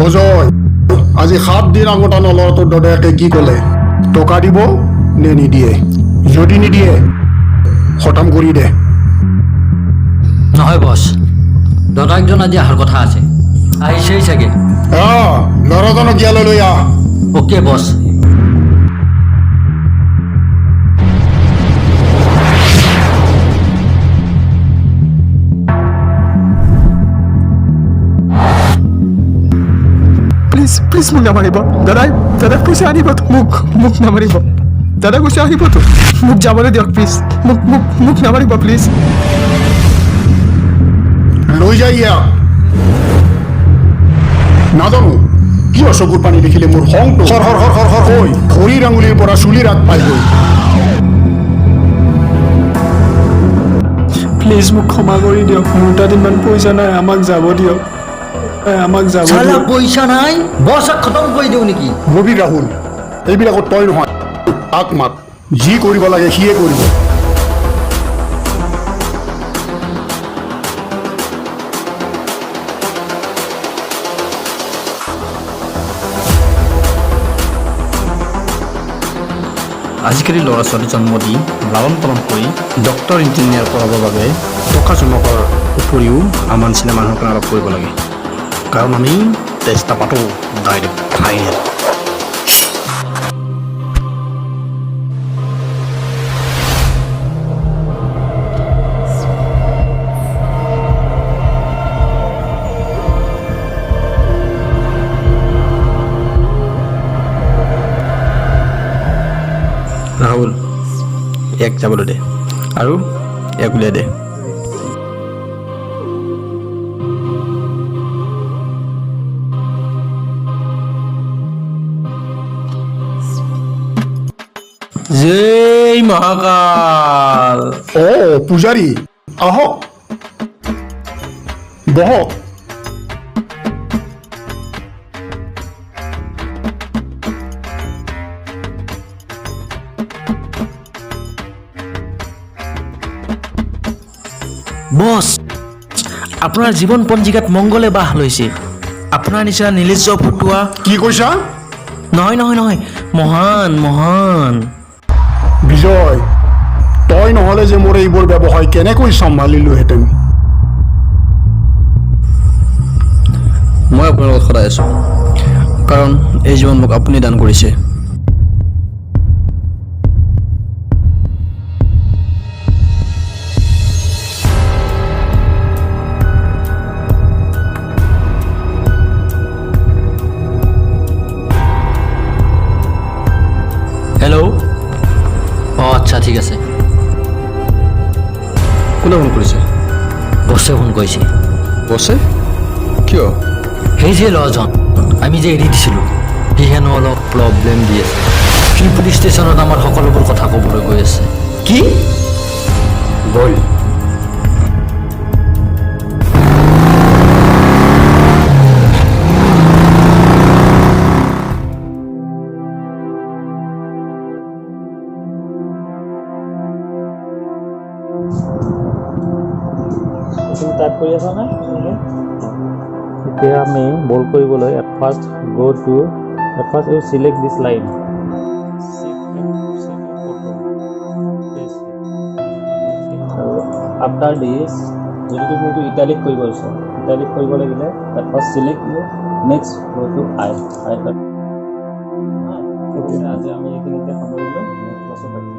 অজয় আজি 7 দিন আগত আনলৰ তোৰ দদায়েকে কি ক'লে টকা দিব নে নিদিয়ে যদি নিদিয়ে খতম কৰি দে নহয় বছ দাদাকজন আজি অহাৰ কথা আছে আহিছেই চাগে ল'ৰাজনক ইয়ালৈ লৈ আহ অ'কে বছ প্লিজ মোক নামাৰিব দাদাই কৈছে আনিব মোক নামাৰিব দাদা কৈছে আহিবতো মোক যাবলৈ দিয়ক প্লিজ মোক নামাৰিব প্লিজ লৈ যাই ইয়াক নাজানো কিয় চকুৰ পানী দেখিলে মোৰ খংটো হৰ হৰ হৰ হৰ হৰ হৈ ভৰিৰ আঙুলিৰ পৰা চুলিৰ আগ পাই গৈ প্লিজ মোক ক্ষমা কৰি দিয়ক মোৰ তাত ইমান পইচা নাই আমাক যাব দিয়ক চালা পইচা নাই বছক খতম কৰি দিওঁ নেকি ৰবি ৰাহুল এইবিলাকত তই নহয় তাক মাত যি কৰিব লাগে সিয়ে কৰিব আজিকালি ল'ৰা ছোৱালী জন্ম দি লালন পালন কৰি ডক্টৰ ইঞ্জিনিয়াৰ পঢ়াবৰ বাবে টকা জমা কৰাৰ উপৰিও আমাৰ নিচিনা মানুহৰ কাৰণে অলপ কৰিব লাগে কাৰণ আমি চেষ্টা পাতো ডাইৰেক্ট ফাইনেল ৰাহুল এক যাবলৈ দে আৰু এক উলিয়াই দে জয় মহাকাল পূজাৰী আহক বহক বছ আপোনাৰ জীৱন পঞ্জিকাত মংগলে বাহ লৈছে আপোনাৰ নিচিনা নিলেজ ফুটোৱা কি কৈছা নহয় মহান বিজয় তই নহ'লে যে মোৰ এইবোৰ ব্যৱসায় কেনেকৈ চম্ভালিলোহেঁতেন মই আপোনাৰ লগত সদায় আছোঁ কাৰণ এই জীৱন মোক আপুনি দান কৰিছে হেল্ল' অঁ আচ্ছা ঠিক আছে কোনে ফোন কৰিছে বছে ফোন কৰিছে বছে কিয় সেই যে ল'ৰাজন আমি যে এৰি দিছিলোঁ সি হেনো অলপ প্ৰব্লেম দি আছে সি পুলিচ ষ্টেচনত আমাৰ সকলোবোৰ কথা ক'বলৈ গৈ আছে কি বল টাইপ কৰি আছা নে এতিয়া আমি বল কৰিবলৈ at first you select this line আৰু আফটাৰ দিছ যদি তুমি এইটো ইটালিক কৰিব বিচাৰা ইটালিক কৰিব লাগিলে at first select you next go to I আজি আমি এইখিনিতে সামৰিলোঁ নেক্সট ক্লাছত পাতিম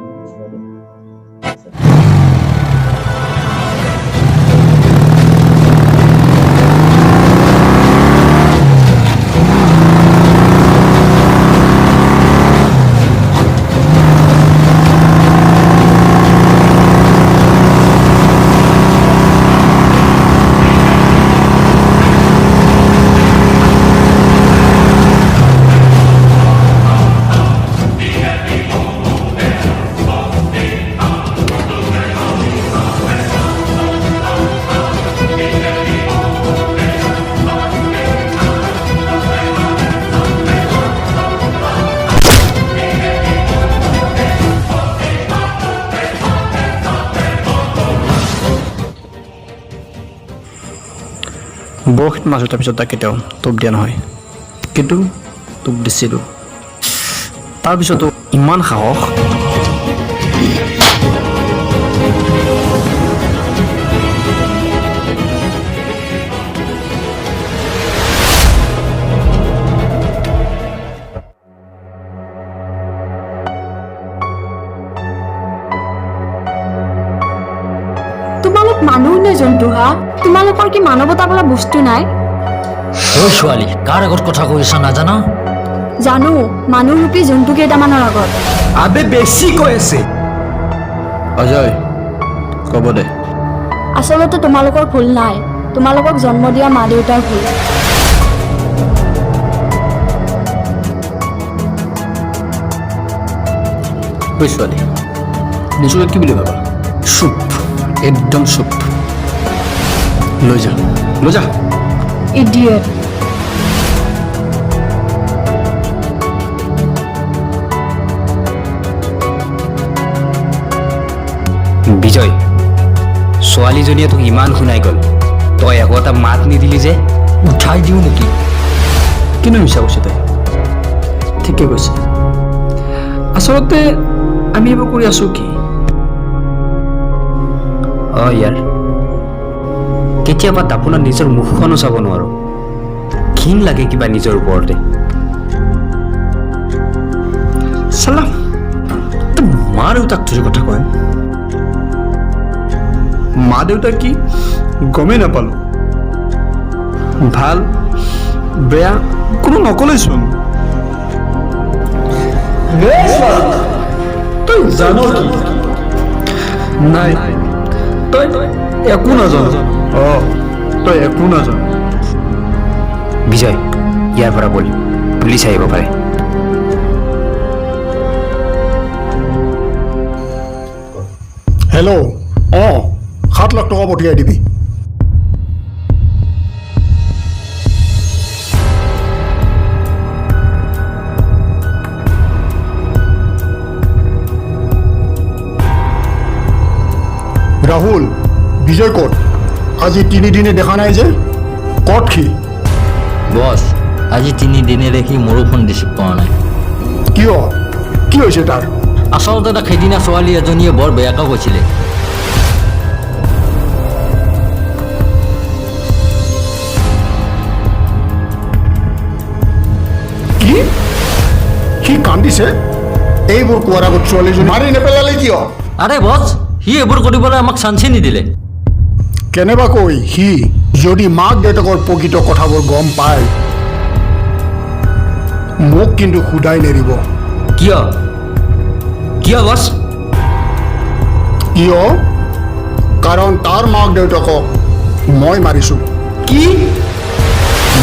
বৰশীত মাছ উঠাৰ পিছত তাক কেতিয়াও টোপ দিয়া নহয়। কিন্তু তোক দিছিলোঁ তাৰপিছতো ইমান সাহস তোমালোক মানুহ নে জন্তু হা তোমালোকৰ কি মানৱতা বোলা বস্তু নাই ঐ ছোৱালী কাৰ আগত কথা কৈ আছা নাজানা জানো মানুহৰূপী জন্তু কেইটামানৰ আগত আবে বেছি কৈ আছে অজয় ক'ব দে আচলতে তোমালোকৰ ভুল নাই তোমালোকক জন্ম দিয়া মা দেউতাৰ ভুল ঐ ছোৱালী নিজকে কি বুলি ভাবা চুপ একদম চুপ লৈ যা ইডিয়েট বিজয় ছোৱালীজনীয়ে তোক ইমান শুনাই গ'ল তই একো এটা মাত নিদিলি যে উঠাই দিওঁ নেকি কিনো মিছা কৈছে তাই ঠিকে কৈছে আচলতে আমি এইবোৰ কৰি আছোঁ কি অঁ ইয়াৰ কেতিয়াবা আপোনাৰ নিজৰ মুখখনো চাব নোৱাৰোঁ ঘিণ লাগে কিবা নিজৰ ওপৰতে চালা তই মা দেউতাক ধৰি কথা কয় মা দেউতা কি গমেই নাপালোঁ ভাল বেয়া কোনো নকলেচোন তই জান কি নাই তই একো নাজান তই একো নাজান বিজয় ইয়াৰ পৰা বল পুলিচ আহিব পাৰে হেল্ল' 7 লাখ টকা পঠিয়াই দিবি রাহুল বিজয় ক'ত আজি 3 দিনে দেখা নাই যে ক'ত সি বছ আজি 3 দিনেৰে সি মোৰো ফোন ৰিচিভ কৰা নাই কিয় কি হৈছে তাৰ আচলতে তাক সেইদিনা ছোৱালী এজনীয়ে বৰ বেয়াকৈ কৈছিলে কি সি কান্দিছে এইবোৰ কোৱাৰ আগত ছোৱালীজনী মাৰি নেপেলালে কিয় আৰে বছ সি এইবোৰ কৰিবলৈ আমাক চান্সে নিদিলে কেনেবাকৈ সি যদি মাক দেউতাকৰ প্ৰকৃত কথাবোৰ গম পায় মোক কিন্তু সুধাই নেৰিব কিয় কিয় বছ কিয় কাৰণ তাৰ মাক দেউতাকক মই মাৰিছোঁ কি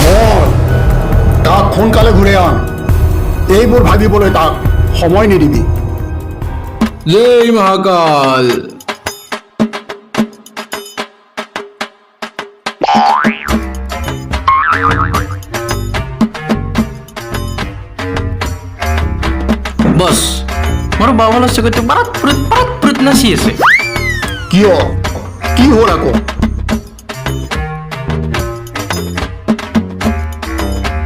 মই তাক সোনকালে ঘূৰাই আন এইবোৰ ভাবিবলৈ তাক সময় নিদিবি জয় মহাকাল বছ মোৰ বাবালৰ চকুতে পাৰাত পুৰুত নাচি আছে কিয় কি হ'ল আকৌ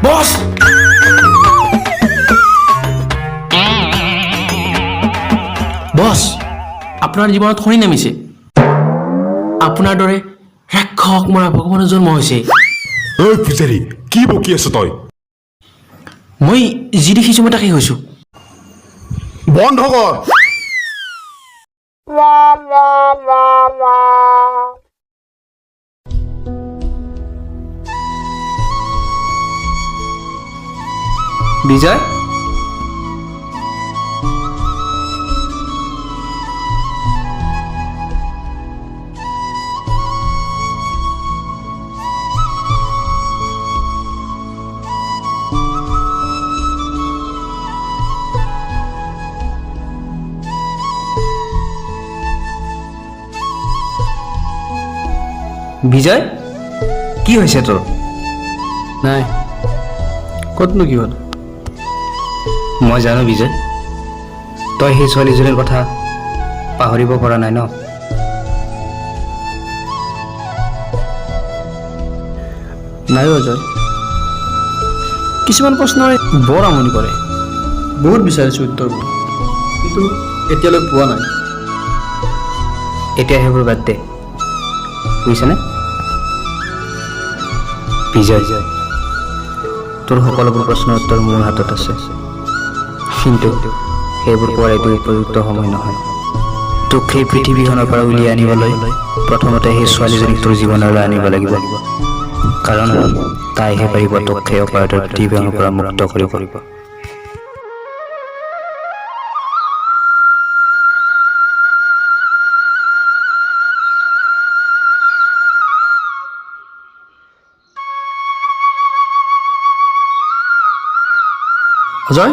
বছ বছ আপোনাৰ জীৱনত শনি নামিছে আপোনাৰ দৰে ৰাক্ষস মৰা ভগৱানৰ জন্ম হৈছে ঐ পূজাৰী কি বকি আছ তই মই যি দেখিছোঁ মই তাকে হৈছোঁ বন্ধ কৰ বিজয় বিজয় কি হৈছে তোৰ নাই ক'তনো কি হ'ল মই জানো বিজয় তই সেই ছোৱালীজনীৰ কথা পাহৰিব পৰা নাই ন নাই অজয় কিছুমান প্ৰশ্নই বৰ আমনি কৰে। বহুত বিচাৰিছোঁ উত্তৰবোৰ, কিন্তু এতিয়ালৈ পোৱা নাই। এতিয়া সেইবোৰ বাদ দে, বুজিছানে? বিজয়, তোৰ সকলোবোৰ প্ৰশ্নৰ উত্তৰ মোৰ হাতত আছে, কিন্তু সেইবোৰ পোৱাৰ এইটো উপযুক্ত সময় নহয়। তোক সেই পৃথিৱীখনৰ পৰা উলিয়াই আনিবলৈ প্ৰথমতে সেই ছোৱালীজনীক তোৰ জীৱনলৈ আনিব লাগিব, কাৰণ তাইহে পাৰিব তোক সেই অপৰাধৰ পৃথিৱীখনৰ পৰা মুক্ত কৰিব। অজয়,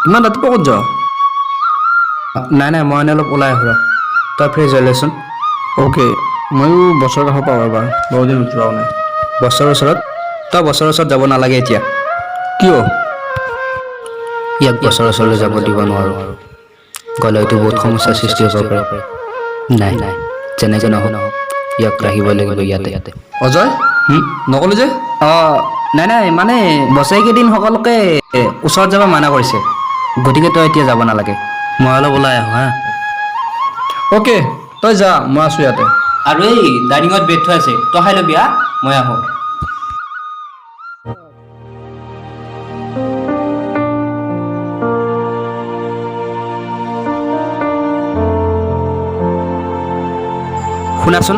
ইমান ৰাতিপুৱা ক'ত যাৱ? নাই মই এনে অলপ ওলাই আহোঁ ৰ, তই ফ্ৰেছ হৈ লৈচোন। অ'কে, ময়ো বছৰ কাষৰ পাওঁ এবাৰ, বহুদিন যোৱাও নাই। বছৰৰ ওচৰত? তই বছৰৰ ওচৰত যাব নালাগে এতিয়া। কিয়? ইয়াক বছৰৰ ওচৰলৈ যাব দিব নোৱাৰোঁ, গ'লে হয়তো বহুত সমস্যাৰ সৃষ্টি হ'ব পাৰে। নাই যেনেকৈ নহওক ইয়াক ৰাখিব লাগিব ইয়াতে। অজয়, নক'লো যে? অঁ নাই মানে বছৰেকেইদিন সকলোকে ওচৰত যাব মানা কৰিছে, গতিকে তই এতিয়া যাব নালাগে। মই অলপ ওলাই আহোঁ হা। অ'কে, তই যা, মই আছোঁ ইয়াতে। আৰু এই ডাইনিঙত বেড থোৱা আছে, তই খাই ল'বি হা, মই আহোঁ। শুনাচোন,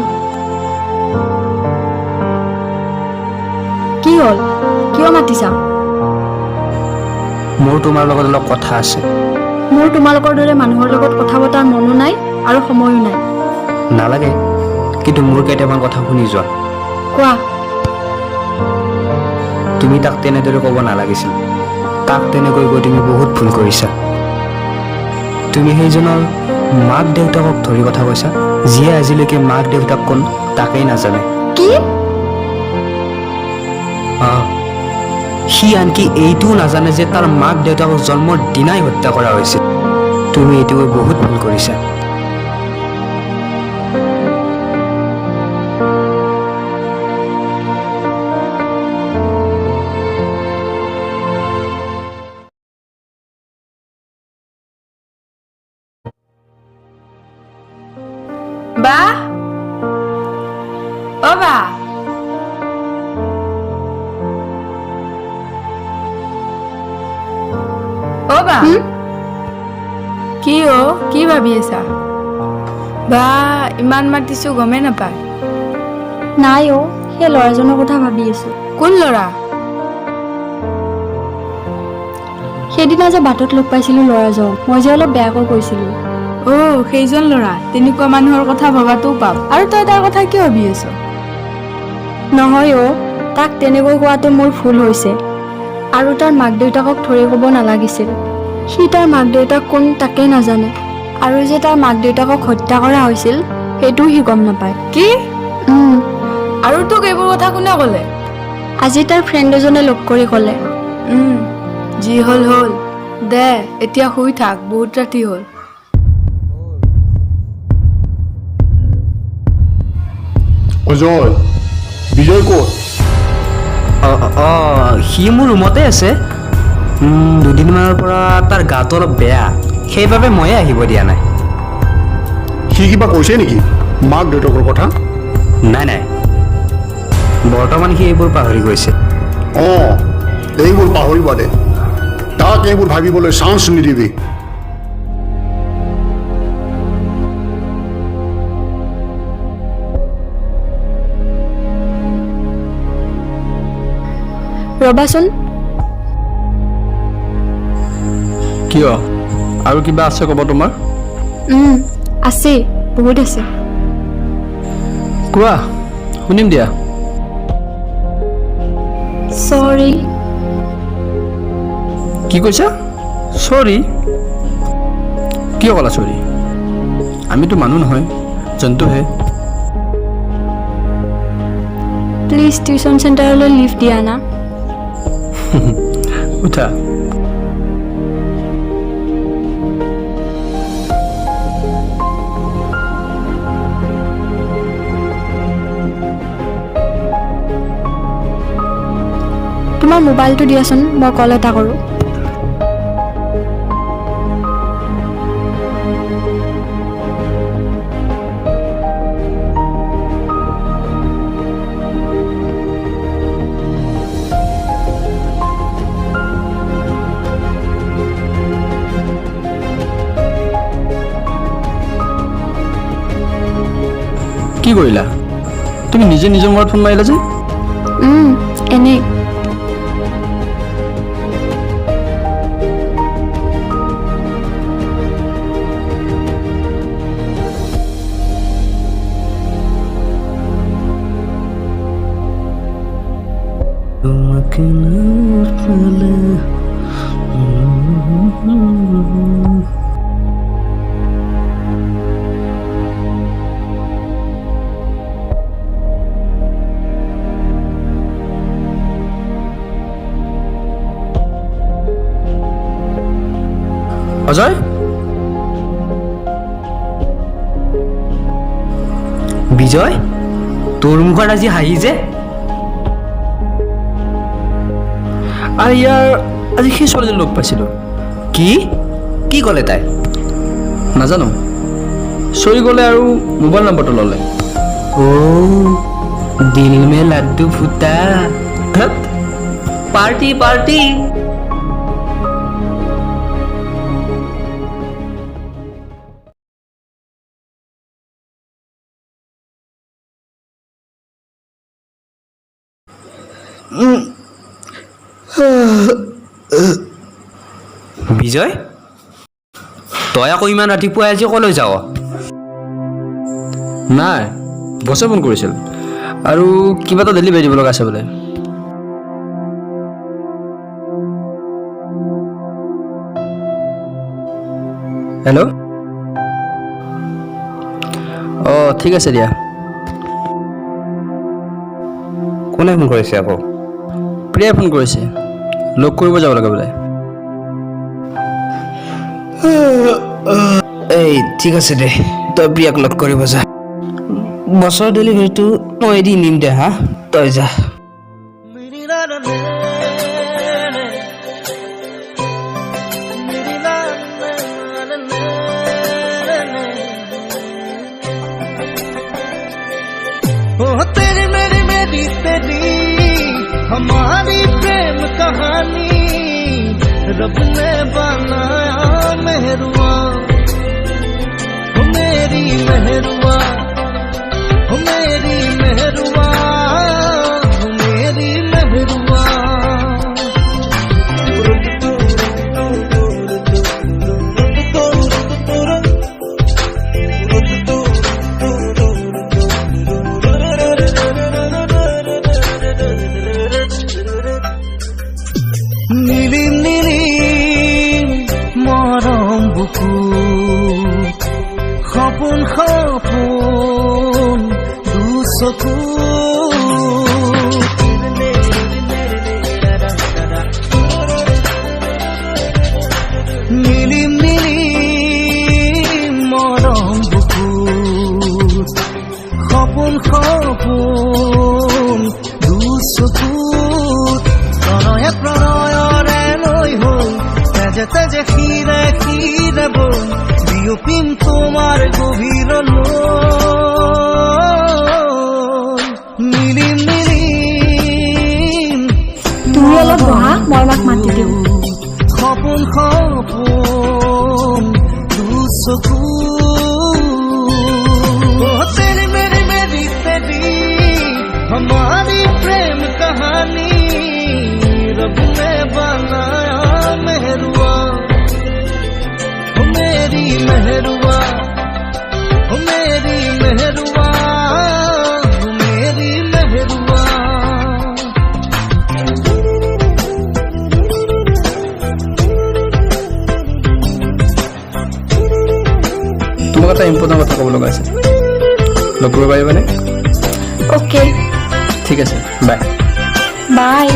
কি হ'ল? কিয় মাতিছা? মোৰ তোমাৰ লগত অলপ কথা আছে। মোৰ তোমালোকৰ দৰে মানুহৰ লগত কথা পতাৰ মনো নাই আৰু সময়ো নাই। নালাগে, কিন্তু মোৰ কেইটামান কথা শুনি যোৱা। কোৱা। তুমি তাক তেনেদৰে ক'ব নালাগিছিল, তাক তেনেকৈ কৈ তুমি বহুত ভুল কৰিছা। তুমি সেইজনৰ মাক দেউতাকক ধৰি কথা কৈছা, যিয়ে আজিলৈকে মাক দেউতাক কোন তাকেই নাজানে। কি? সি আনকি এইটোও নাজানে যে তাৰ মাক দেউতাকক জন্মৰ দিনাই হত্যা কৰা হৈছিল। তুমি এইটো বহুত ভুল কৰিছা। বা অ বা অ বা কি কি ভাবি আছা? বা ইমান মাতিছো গমেই নাপায়। নাই অ, সেই ল'ৰাজনৰ কথা ভাবি আছো। কোন ল'ৰা? সেইদিনা যে বাটত লগ পাইছিলো ল'ৰাজন, মই যে অলপ বেয়াকৈ কৈছিলো। সেইজন ল'ৰা। তেনেকুৱা মানুহৰ কথা ভবাটোও পাপ। আৰু তই তাৰ কথা কিয় ভাবি আছ? নহয় অ, তাক তেনেকৈ কোৱাটো মোৰ ভুল হৈছে। আৰু তাৰ মাক দেউতাকক ধৰি ক'ব নালাগিছিল। সি তাৰ মাক দেউতাক কোন তাকেই নাজানে। আৰু যে তাৰ মাক দেউতাকক হত্যা কৰা হৈছিল সেইটোও সি গম নাপায়। কি? আৰু তোক এইবোৰ কথা কোনে ক'লে? আজি তাৰ ফ্ৰেণ্ড এজনে লগ কৰি ক'লে। যি হ'ল হ'ল, দে এতিয়া শুই থাক, বহুত ৰাতি হ'ল। অজয়, বিজয় ক'ত? সি মোৰ ৰুমতে আছে। দুদিনমানৰ পৰা তাৰ গাটো অলপ বেয়া, সেইবাবে ময়ে আহিব দিয়া নাই। সি কিবা কৈছে নেকি মাক দেউতাকৰ কথা? নাই বৰ্তমান সি এইবোৰ পাহৰি গৈছে। অঁ, এইবোৰ পাহৰিবা দে, তাক এইবোৰ ভাবিবলৈ চান্স নিদিবি। ৰবাচোন। কিয়? আৰু কিবা আছে ক'ব তোমাৰ? আছে, বহুত আছে। কোৱা, শুনিম দিয়া। চৰি। কি কৈছা? চৰি? কিয় ক'লা চৰি? আমিতো মানুহ নহয়, জন্তুহে। প্লিজ টিউশ্যন চেণ্টাৰলৈ লিভ দিয়া না। উঠা। তোমাৰ মোবাইলটো দিয়াচোন, মই কল এটা কৰোঁ। কি কৰিলা? তুমি নিজে নিজৰ মূৰত ফোন মাৰিলা যে? এনেই। তোমাকে না পেলে অজয়, বিজয়, তোৰ মুখত আজি হাঁহি যে? আৰু ইয়াৰ আজি সেই ছোৱালীজনী লগ পাইছিলোঁ। কি কি ক'লে তাই? নাজানো, চৰি গ'লে আৰু মোবাইল নম্বৰটো ল'লে। দিল মে লাড্ডু ফুটা, পাৰ্টি পাৰ্টি। বিজয়, তই আকৌ ইমান ৰাতিপুৱাই আজি ক'লৈ যাৱ? নাই, বছে ফোন কৰিছিল আৰু কিবা এটা ডেলিভাৰী দিব লগা আছে বোলে। হেল্ল', অঁ ঠিক আছে দিয়া। কোনে ফোন কৰিছে আকৌ? প্ৰিয়াই ফোন কৰিছে, লগ কৰিব যাব লাগে বোলে। এই ঠিক আছে দে, তই প্ৰিয়াক লগ কৰিব যা। বছৰ ডেলিভাৰীটো মই এদিন দিম দে হা, তই যা। तेरी मेरी मेरी तेरी हमारी प्रेम कहानी रब ने बनाया मेहरुआ, मेरी मेहरुआ, मेरी मेहरुआ, मेरी मेहरुआ। নীলি নীলি মৰম বুকু সপোন সপোন দুচকু নীলি নীলি মৰম বুকু সপোন সপোন দুচকু প্ৰণয়ে প্ৰণয়ৰে লৈ হৈ তেজে তেজে শিৰে শিৰে বৈ বিয়পিম তোমাৰ গভীৰলৈ মিলিম মিলিম তুমি অলপ বহা, মই মাক মাতি দিওঁ। সপোন সপোন দুচকু तेरी मेरी मेरी तेरी हमारी प्रेम कहानी रब ने बनाया मेहरुआ, मेरी मेहरुआ, मेरी मेहरुआ, मेरी मेहरुआ। তোমাক এটা ইম্পৰ্টেণ্ট কথা ক'ব লগা আছে, লগ কৰিব পাৰিবানে? অ'কে, ঠিক আছে, বাই। বাই।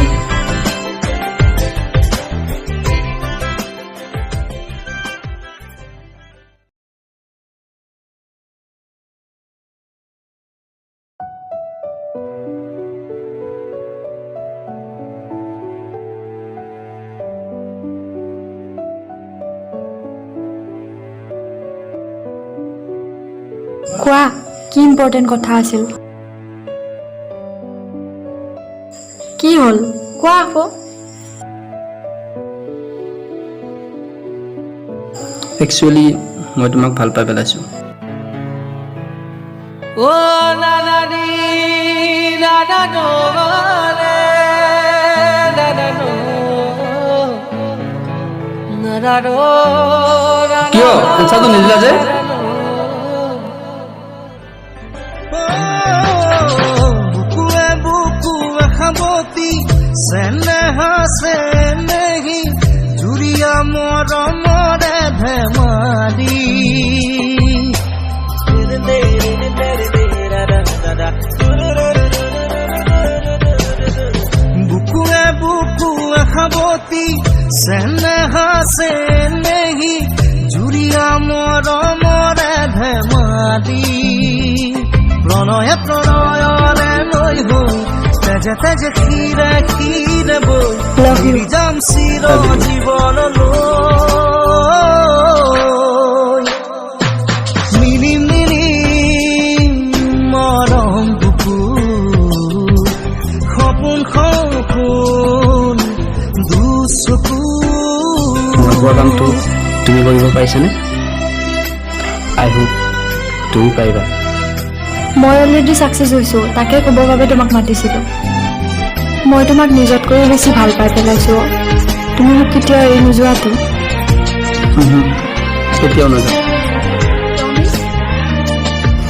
কোৱা কি ইম্পৰ্টেণ্ট কথা আছিল কি হ'ল কোৱা আকৌ একচুৱেলি মই তোমাক ভাল পাই পেলাইছোঁ ও না না নি না না নো রে না না নো না না নো কিয় এনচাৰটো নিদিলা যে বুকুৱে বুকুৱে খাবতি চেনেহা চেনেহি জুৰিয়া মৰমৰে ধেমালি বুকুৱে বুকুৱে খাবতি চেনেহা চেনেহি জুৰিয়া মৰমৰে ধেমালি প্ৰণয়ে প্ৰণয়ৰে লৈ হৈ তেজে তেজে ক্ষীৰে ক্ষীৰে বৈ ঘূৰি যাম চিৰ জীৱনলৈ মিলিম মিলিম মৰম বুকু সপোন সপোন দুচকু মই কোৱা কামটো তুমি কৰিব পাৰিছানে আই হোপ তুমি পাৰিবা মই অলৰেডি ছাকচেছ হৈছোঁ তাকে ক'বৰ বাবে তোমাক মাতিছিলোঁ মই তোমাক নিজতকৈ বেছি ভাল পাই পেলাইছোঁ তুমি মোক কেতিয়াও এৰি নোযোৱাতো কেতিয়াও নাযাওঁ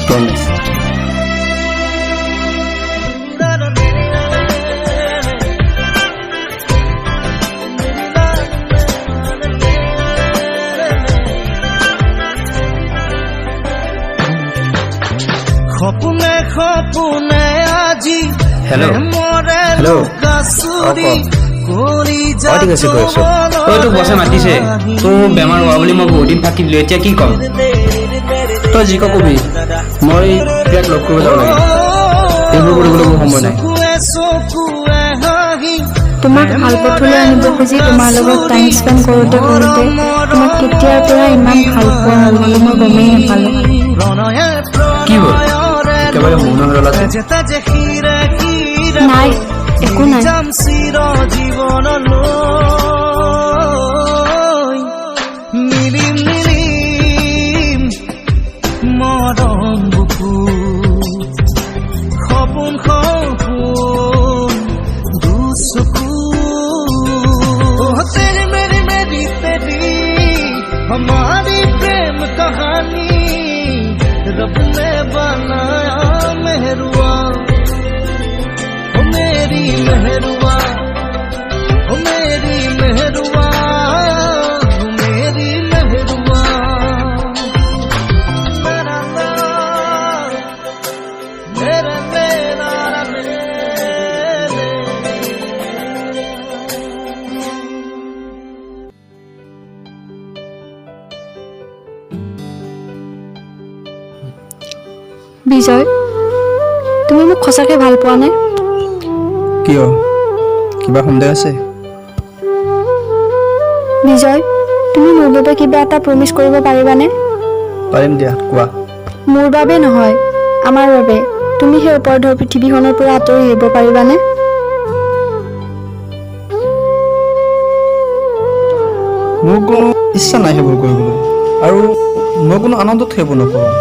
প্ৰমিছ সপোনে সপোনে আজি হেল্ল' মৰে হেল্ল' লুকাচুৰি কৰি ঠিক আছে কৈ আছোঁ তই তোক বছে মাতিছে তোৰ বেমাৰ হোৱা বুলি মই বহুত দিন থাকি দিলোঁ এতিয়া কি ক'ম তই যি কবি মই প্ৰিয়াক লগ কৰিব যাব লাগে এইবোৰ কৰিবলৈ মোৰ সময় নাই চকুৱে চকুৱে হাঁহি তোমাক ভাল পথলৈ আনিব খুজি তোমাৰ লগত টাইম স্পেণ্ড কৰোঁতে তোমাক কেতিয়াৰ পৰা ইমান ভাল পোৱা হ'ল বুলি মই গমেই নাপালোঁ প্ৰণয়ে কি হ'ল একেবাৰে মৌন হৈ ৰ'লা যে তেজে তেজে ক্ষীৰে ক্ষীৰে নাই একো নাই যাম চিৰ জীৱনলৈ মিলিম মিলিম মৰম বুকু সপোন সপোন দুচকু তেৰি মেৰি মেৰি তেৰি हमारी प्रेम कहानी रब ने बनाया मेहरुआ ओ मेरी मेहरुआ ओ मेरी मेहरुआ ओ मेरी मेहरुआ मेरा मेरा मेरा मेरा বিজয় তুমি মোক সঁচাকৈ ভাল পোৱা নে কিয় কিবা সন্দেহ আছে বিজয় তুমি মোৰ বাবে কিবা এটা প্ৰমিছ কৰিব পাৰিবানে পাৰিম দিয়া কোৱা মোৰ বাবে নহয় আমাৰ বাবে তুমি সেই ওপৰধৰ পৃথিৱীখনৰ পৰা আঁতৰি আহিব পাৰিবানে মোৰ কোনো ইচ্ছা নাই সেইবোৰ কৰিবলৈ আৰু মই কোনো আনন্দত সেইবোৰ নকৰোঁ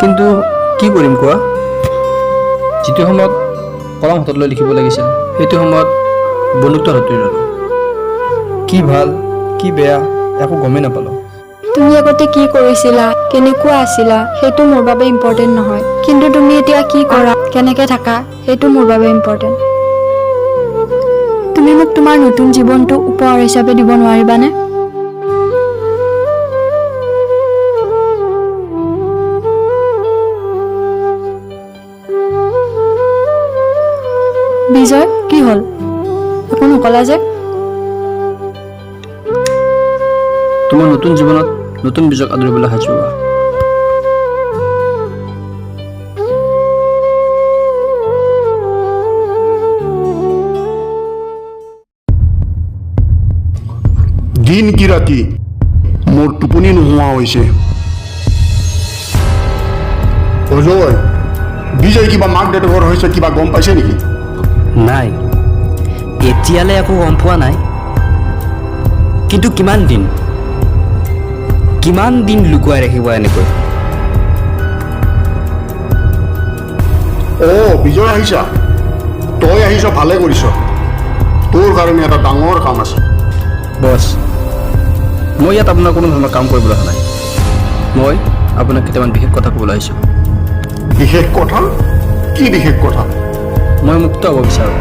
কিন্তু কি কৰিম কোৱা যিটো সময়ত কলম হাতত লৈ লিখিব লাগিছিল সেইটো সময়ত বন্দুকটো হাতত ল'লোঁ কি ভাল কি বেয়া একো গমেই নাপালোঁ তুমি আগতে কি কৰিছিলা কেনেকুৱা আছিলা সেইটো মোৰ বাবে ইম্পৰ্টেণ্ট নহয় কিন্তু তুমি এতিয়া কি কৰা কেনেকৈ থাকা সেইটো মোৰ বাবে ইম্পৰ্টেণ্ট তুমি মোক তোমাৰ নতুন জীৱনটো উপহাৰ হিচাপে দিব নোৱাৰিবানে বিজয় কি হ'ল একো নকলা যে তোমাৰ নতুন জীৱনত নতুন বীজক আদৰিবলৈ সাজু হোৱা দিন কি ৰাতি মোৰ টোপনি নোহোৱা হৈছে অজয় বিজয় কিবা মাক দেউতাকৰ হৈছে কিবা গম পাইছে নেকি? নাই, এতিয়ালৈ একো গম পোৱা নাই। কিন্তু কিমান দিন লুকুৱাই ৰাখিব এনেকৈ? বিজয় আহিছা? তই আহিছ ভালে কৰিছ। তোৰ কাৰণে এটা ডাঙৰ কাম আছে। বছ, মই ইয়াত আপোনাৰ কোনো ধৰণৰ কাম কৰিবলৈ অহা নাই। মই আপোনাক কেইটামান বিশেষ কথা ক'বলৈ আহিছোঁ। বিশেষ কথা? কি বিশেষ কথা? মই মুক্ত হ'ব বিচাৰোঁ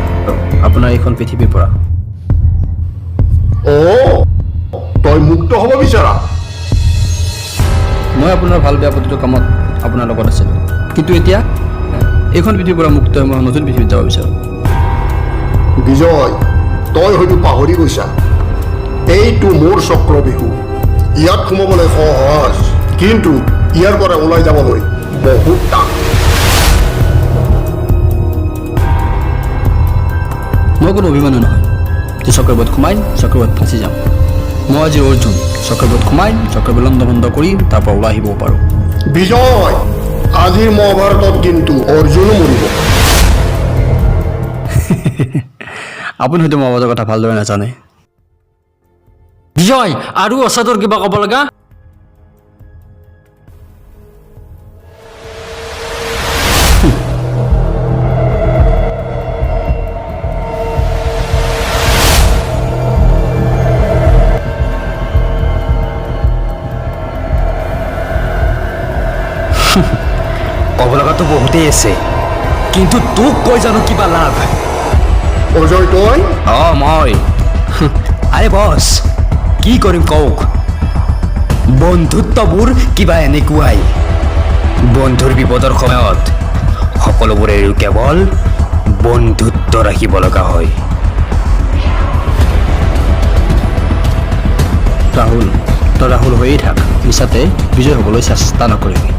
আপোনাৰ এইখন পৃথিৱীৰ পৰা। তই মুক্ত হ'ব বিচৰা? মই আপোনাৰ ভাল বেয়া প্ৰতিটো কামত আপোনাৰ লগত আছিলোঁ, কিন্তু এতিয়া এইখন পৃথিৱীৰ পৰা মুক্ত হৈ মই নতুন পৃথিৱীত যাব বিচাৰোঁ। বিজয়, তই হয়তো পাহৰি গৈছা, এইটো মোৰ চক্ৰবিহু। ইয়াত সোমাবলৈ সহজ, কিন্তু ইয়াৰ পৰা ওলাই যাবলৈ বহুত টান। মই কোনো অভিমানী নহয় যে চক্ৰব্যূহত সোমাই চক্ৰব্যূহত ফাঁচি যাম। মই আজি অৰ্জুন, চক্ৰব্যূহত সোমাই চক্ৰব্যূহ লণ্ডভণ্ড কৰি তাৰ পৰা ওলাই আহিব পাৰোঁ। বিজয়, আজিৰ মহাভাৰতত কিন্তু অৰ্জুনো মৰিব। আপুনি হয়তো মহাভাৰতৰ কথা ভালদৰে নাজানে। বিজয়, আৰু অসাধুৰ কিবা ক'ব লগা? ক'ব লগাতো বহুতেই আছে, কিন্তু তোক কৈ জানো কিবা লাভ? অজয়, তই? মই আৰে বছ, কি কৰিম কওক? বন্ধুত্ববোৰ কিবা এনেকুৱাই, বন্ধুৰ বিপদৰ সময়ত সকলোবোৰে কেৱল বন্ধুত্ব ৰাখিব লগা হয়। ৰাহুল, তই ৰাহুল হৈয়ে থাক, মিছাতে বিজয় হ'বলৈ চেষ্টা নকৰিবি।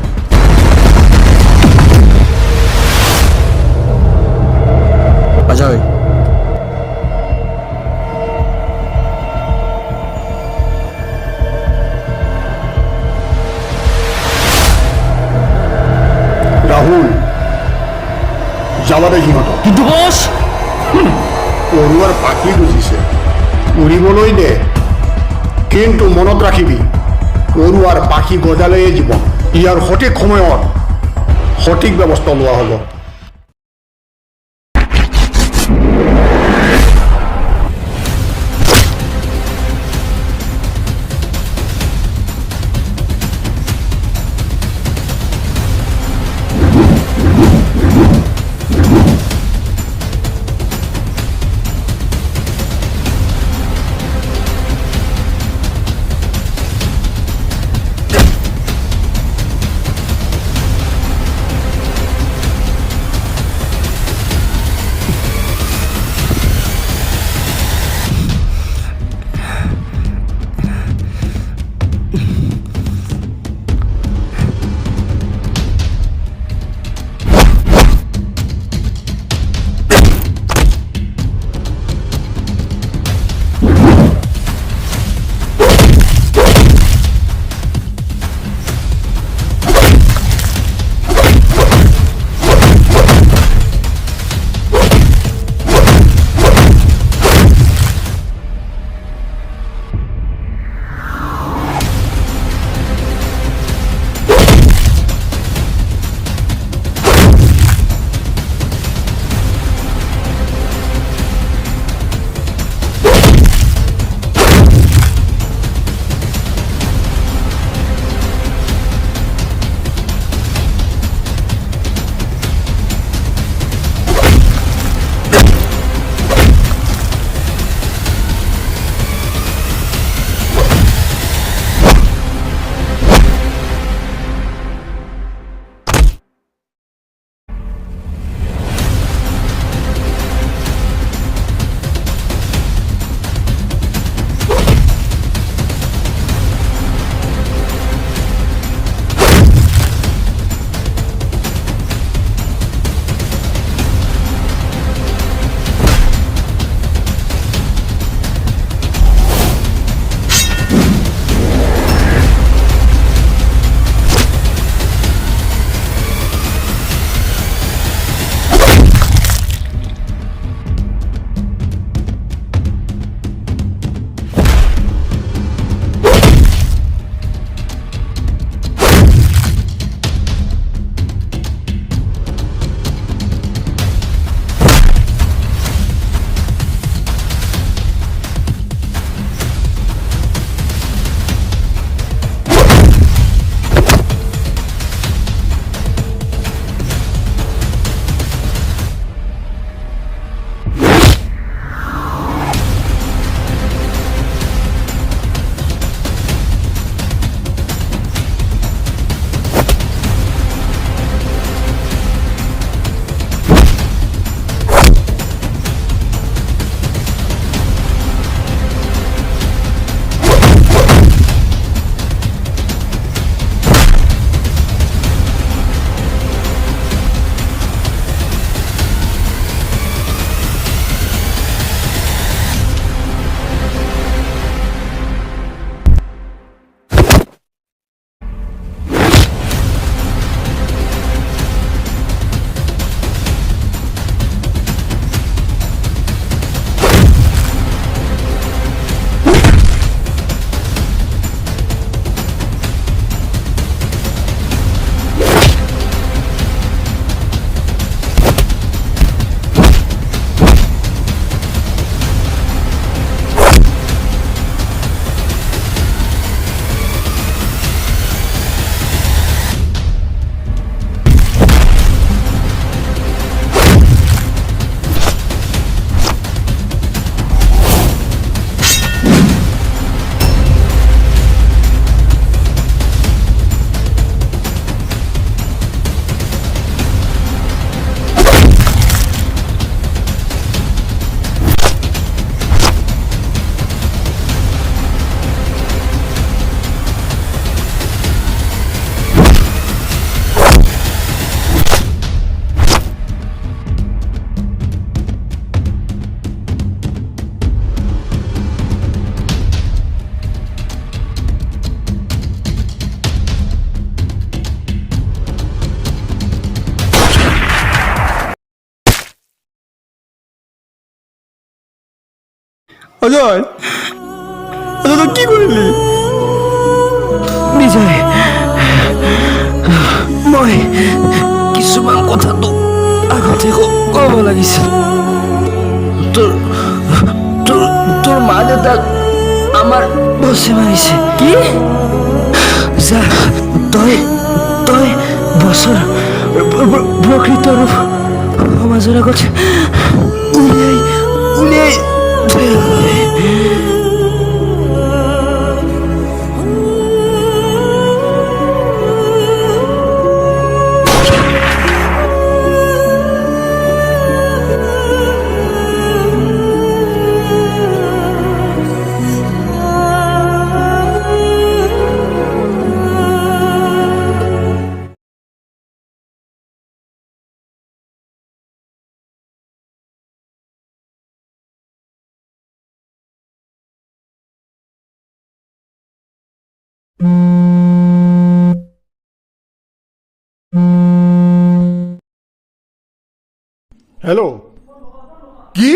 অজয়, ৰাহুল, যাবা দে সিহঁতক। কিন্তু বছ, পৰুৱাৰ পাখি বুজিছে, উৰিবলৈ দে, কিন্তু মনত ৰাখিবি, পৰুৱাৰ পাখি গজালৈয়ে জীৱন। ইয়াৰ সঠিক সময়ত সঠিক ব্যৱস্থা লোৱা হ'ব। অজয় অজয় তই কি কৰিলি বিজয় মই কিছুমান কথাটো আগতে ক'ব লাগিছিল তোৰ তোৰ তোৰ মা দেউতাক আমাৰ বছে মাৰিছে কি যা তই তই বছৰ প্ৰকৃত ৰূপ সমাজৰ আগত উলিয়াই উলিয়াই থৈ আহ। হেল্ল' কি